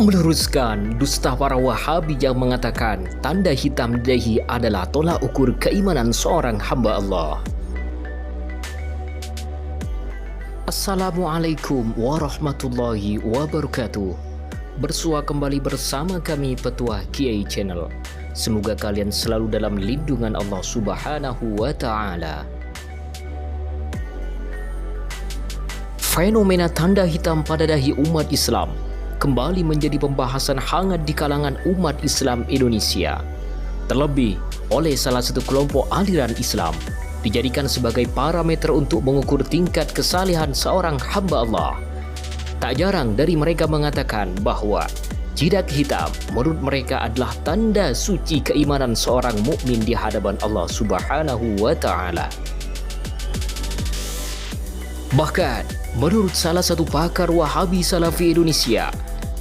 meluruskan dusta para Wahabi yang mengatakan tanda hitam di dahi adalah tolak ukur keimanan seorang hamba Allah. Assalamualaikum warahmatullahi wabarakatuh. Bersua kembali bersama kami Petuah Kiai Channel. Semoga kalian selalu dalam lindungan Allah Subhanahu wa Ta'ala. Fenomena tanda hitam pada dahi umat Islam kembali menjadi pembahasan hangat di kalangan umat Islam Indonesia. Terlebih oleh salah satu kelompok aliran Islam, dijadikan sebagai parameter untuk mengukur tingkat kesalehan seorang hamba Allah. Tak jarang dari mereka mengatakan bahwa jidat hitam menurut mereka adalah tanda suci keimanan seorang mukmin di hadapan Allah Subhanahu wa Ta'ala. Bahkan menurut salah satu pakar Wahabi Salafi Indonesia,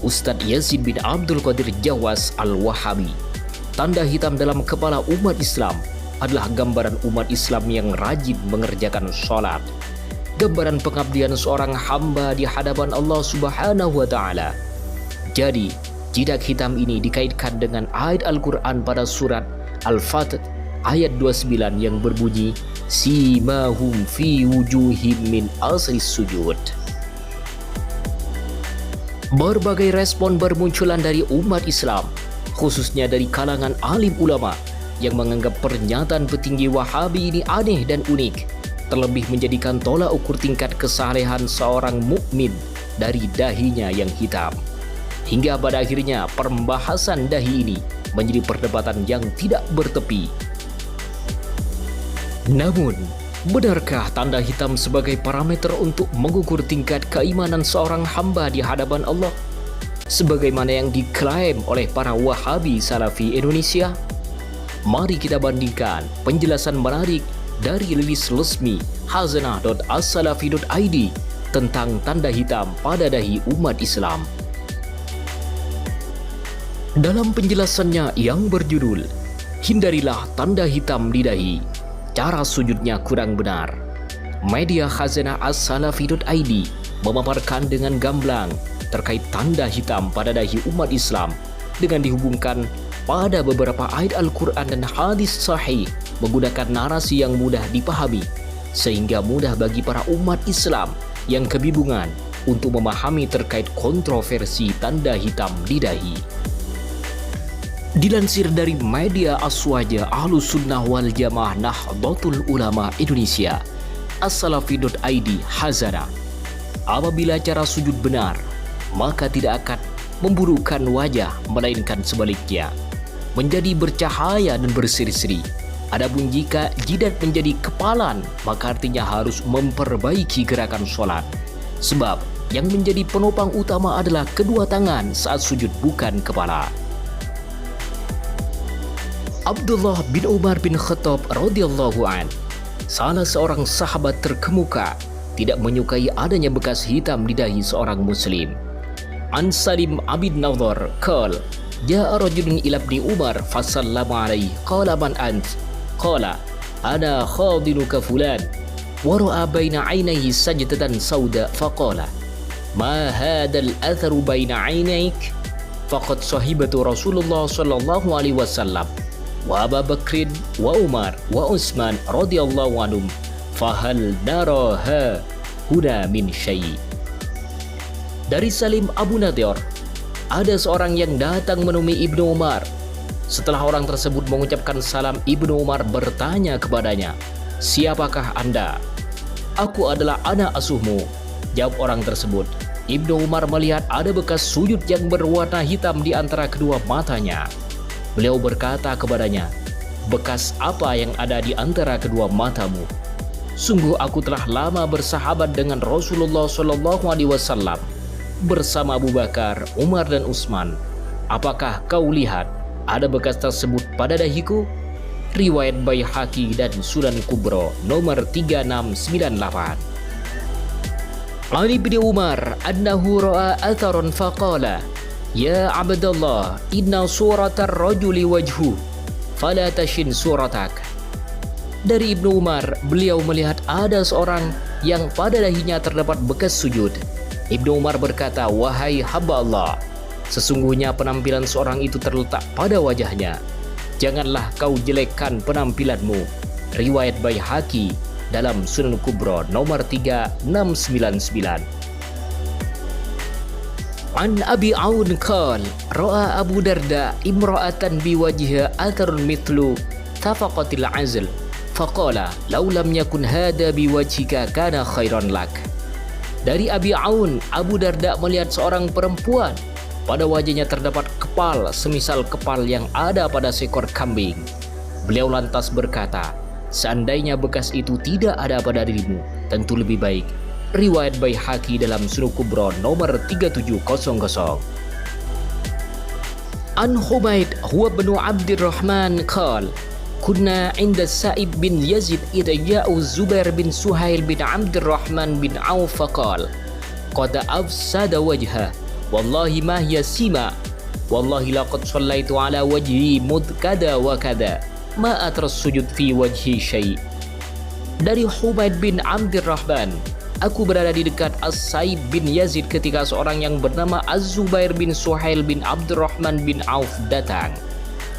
Ustadz Yazid bin Abdul Qadir Jawas Al-Wahabi, tanda hitam dalam kepala umat Islam adalah gambaran umat Islam yang rajin mengerjakan sholat, gambaran pengabdian seorang hamba di hadapan Allah Subhanahu wa Ta'ala. Jadi, jidat hitam ini dikaitkan dengan ayat Al-Quran pada surat Al-Fath ayat 29 yang berbunyi simahum fi wujuhim min asris sujud. Berbagai respon bermunculan dari umat Islam, khususnya dari kalangan alim ulama yang menganggap pernyataan petinggi Wahabi ini aneh dan unik, terlebih menjadikan tolak ukur tingkat kesalehan seorang mukmin dari dahinya yang hitam. Hingga pada akhirnya pembahasan dahi ini menjadi perdebatan yang tidak bertepi. Namun, benarkah tanda hitam sebagai parameter untuk mengukur tingkat keimanan seorang hamba di hadapan Allah, sebagaimana yang diklaim oleh para Wahabi Salafi Indonesia? Mari kita bandingkan penjelasan menarik dari rilis resmi hazanah.assalafi.id tentang tanda hitam pada dahi umat Islam. Dalam penjelasannya yang berjudul "Hindarilah Tanda Hitam di Dahi, Cara Sujudnya Kurang Benar", media Khazanah As-Salafi.id memaparkan dengan gamblang terkait tanda hitam pada dahi umat Islam dengan dihubungkan pada beberapa ayat Al-Quran dan hadis sahih menggunakan narasi yang mudah dipahami, sehingga mudah bagi para umat Islam yang kebingungan untuk memahami terkait kontroversi tanda hitam di dahi. Dilansir dari media Aswaja Ahlus Sunnah wal Jamaah Nahdlatul Ulama Indonesia, As-Salafi.id Hazanah, apabila cara sujud benar, maka tidak akan memburukkan wajah, melainkan sebaliknya, menjadi bercahaya dan berseri-seri. Adapun jika jidat menjadi kepalan, maka artinya harus memperbaiki gerakan sholat. Sebab yang menjadi penopang utama adalah kedua tangan saat sujud, bukan kepala. Abdullah bin Umar bin Khattab radhiyallahu an, salah seorang sahabat terkemuka, tidak menyukai adanya bekas hitam di dahi seorang muslim. An Salim abid Nadhar qala ja'a rajulun ila ibni Umar fasallama alaihi qala man ant qala ana khadinuka fulan wa ra'a baina 'ainayhi sajdatan sauda faqala ma hadzal atharu baina 'ainayk faqad sahibatu Rasulullah sallallahu alaihi wasallam wa Abu Bakrin wa Umar wa Utsman radhiyallahu anhum fahal naraha huna min syai'. Dari Salim Abu Nadhar, ada seorang yang datang menemui Ibnu Umar. Setelah orang tersebut mengucapkan salam, Ibnu Umar bertanya kepadanya, "Siapakah Anda?" "Aku adalah anak asuhmu," jawab orang tersebut. Ibnu Umar melihat ada bekas sujud yang berwarna hitam di antara kedua matanya. Beliau berkata kepadanya, "Bekas apa yang ada di antara kedua matamu?" "Sungguh aku telah lama bersahabat dengan Rasulullah Shallallahu Alaihi Wasallam bersama Abu Bakar, Umar dan Utsman. Apakah kau lihat ada bekas tersebut pada dahiku?" Riwayat Baihaqi dan Sunan Kubro nomor 3698. Ali bin Umar annahu ra'a atharan faqala ya Abdullah inna suratar rajuli wajhu fala tashin suratak. Dari Ibnu Umar, beliau melihat ada seorang yang pada dahinya terdapat bekas sujud. Ibnu Umar berkata, "Wahai hamba Allah, Sesungguhnya penampilan seorang itu terletak pada wajahnya. Janganlah kau jelekkan penampilanmu. Riwayat Baihaqi dalam Sunan Kubra nomor 3699. An Abi Aun qal ra'a Abu Darda imra'atan biwajhiha atharun mithlu tafaqatil azl faqala law lam yakun hada biwajhika kana khairan lak. Dari Abi Aun, Abu Darda melihat seorang perempuan pada wajahnya terdapat kepal semisal kepal yang ada pada seekor kambing. Beliau lantas berkata, seandainya bekas itu tidak ada pada dirimu, tentu lebih baik. Riwayat Baihaqi dalam Sunan Kubra nomor 3700. An Humaid huwa bin Abdurrahman qal kunna 'inda Sa'ib bin Yazid idza ja'u Zubair bin Suhail bin Abdurrahman bin Auf faqal qad afsada wajha wallahi ma hiya sima wallahi laqad shallaitu ala wajhi mud kada wa kada ma atras sujud fi wajhi syai'. Dari Humaid bin Abdurrahman, aku berada di dekat As-Sa'ib bin Yazid ketika seorang yang bernama Az-Zubair bin Suhail bin Abdurrahman bin Auf datang.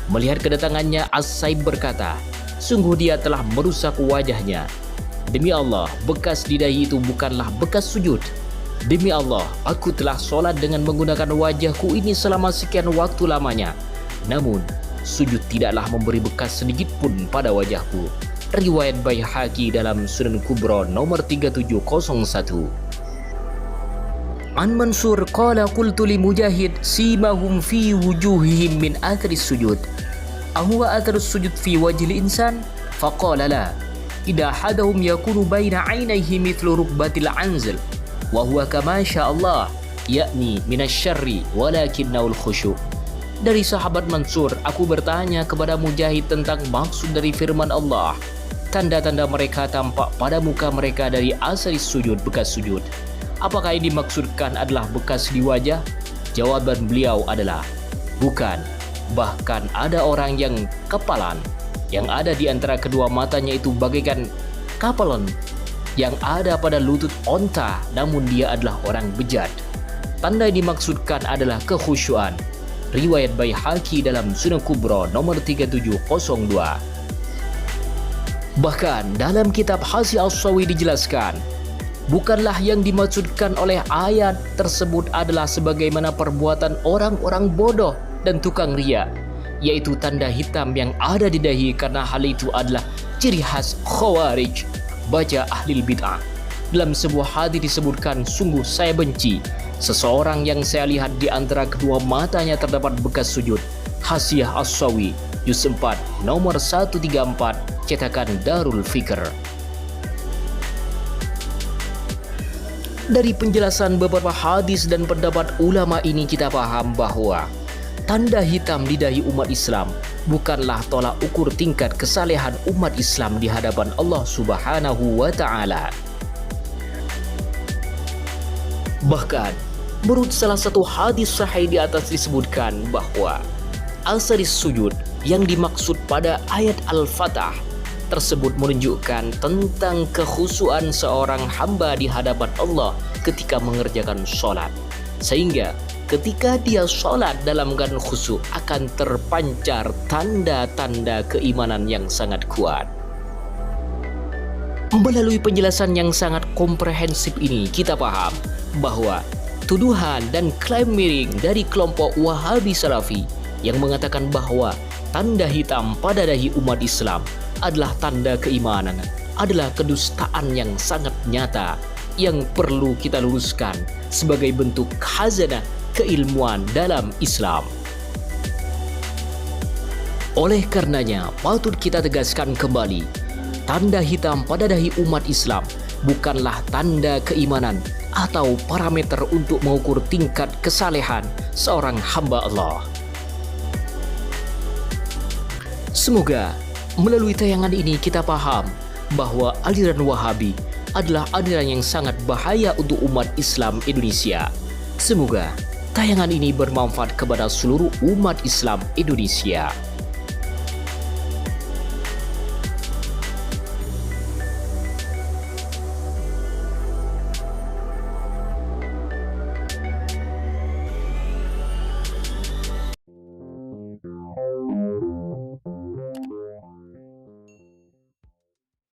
Melihat kedatangannya, As-Sa'ib berkata, sungguh dia telah merusak wajahnya. Demi Allah, bekas di dahi itu bukanlah bekas sujud. Demi Allah, aku telah sholat dengan menggunakan wajahku ini selama sekian waktu lamanya. Namun, sujud tidaklah memberi bekas sedikit pun pada wajahku. Riwayat Baihaqi dalam Sunan Kubra nomor 3701. An Mansur qala qultu li Mujahid simahum fi wujuhihim min athari sujud. Ahuwa atharus sujud fi wajhil insan? Faqala la. Idha hadahum yakunu baina 'ainayhi mithlu rukbatil anzil. Wa huwa kama sya'allah, yakni minasyarri walakinnahul khusyu'. Dari sahabat Mansur, aku bertanya kepada Mujahid tentang maksud dari firman Allah. Tanda-tanda mereka tampak pada muka mereka dari asari sujud, bekas sujud. Apakah yang dimaksudkan adalah bekas di wajah? Jawaban beliau adalah bukan. Bahkan ada orang yang kepalan, yang ada di antara kedua matanya itu bagaikan kapalon yang ada pada lutut onta, namun dia adalah orang bejat. Tanda yang dimaksudkan adalah kekhusyuan. Riwayat Baihaqi dalam Sunan Kubra nomor 3702. Bahkan dalam kitab Hasyi As-Sawi dijelaskan, bukanlah yang dimaksudkan oleh ayat tersebut adalah sebagaimana perbuatan orang-orang bodoh dan tukang riya, yaitu tanda hitam yang ada di dahi, karena hal itu adalah ciri khas Khawarij. Baca Ahlul Bid'ah. Dalam sebuah hadis disebutkan, sungguh saya benci seseorang yang saya lihat di antara kedua matanya terdapat bekas sujud. Hasyi As-Sawi Juz 4 nomor 134 cetakan Darul Fikr. Dari penjelasan beberapa hadis dan pendapat ulama ini kita paham bahwa tanda hitam di dahi umat Islam bukanlah tolak ukur tingkat kesalehan umat Islam di hadapan Allah Subhanahu wa Ta'ala. Bahkan menurut salah satu hadis sahih di atas disebutkan bahwa asari sujud yang dimaksud pada ayat Al-Fatah tersebut menunjukkan tentang kekhusyuan seorang hamba di hadapan Allah ketika mengerjakan sholat, sehingga ketika dia sholat dalam keadaan khusyuk akan terpancar tanda-tanda keimanan yang sangat kuat. Melalui penjelasan yang sangat komprehensif ini kita paham bahwa tuduhan dan klaim miring dari kelompok Wahabi Salafi yang mengatakan bahwa tanda hitam pada dahi umat Islam adalah tanda keimanan adalah kedustaan yang sangat nyata yang perlu kita luruskan sebagai bentuk khazanah keilmuan dalam Islam. Oleh karenanya, patut kita tegaskan kembali, tanda hitam pada dahi umat Islam bukanlah tanda keimanan atau parameter untuk mengukur tingkat kesalehan seorang hamba Allah. Semoga melalui tayangan ini kita paham bahwa aliran Wahabi adalah aliran yang sangat bahaya untuk umat Islam Indonesia. Semoga tayangan ini bermanfaat kepada seluruh umat Islam Indonesia.